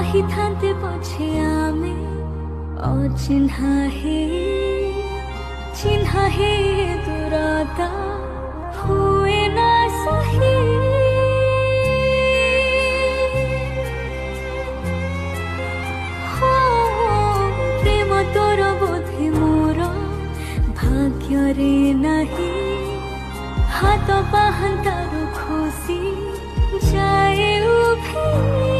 रही थाते पछे आमे अचिन्हा हे चिन्हा हे दूरता हुए ना सही प्रेम तोर बोधे मोर भाग्य रे नहीं हाथ पाहंतार खुशी जाए उभी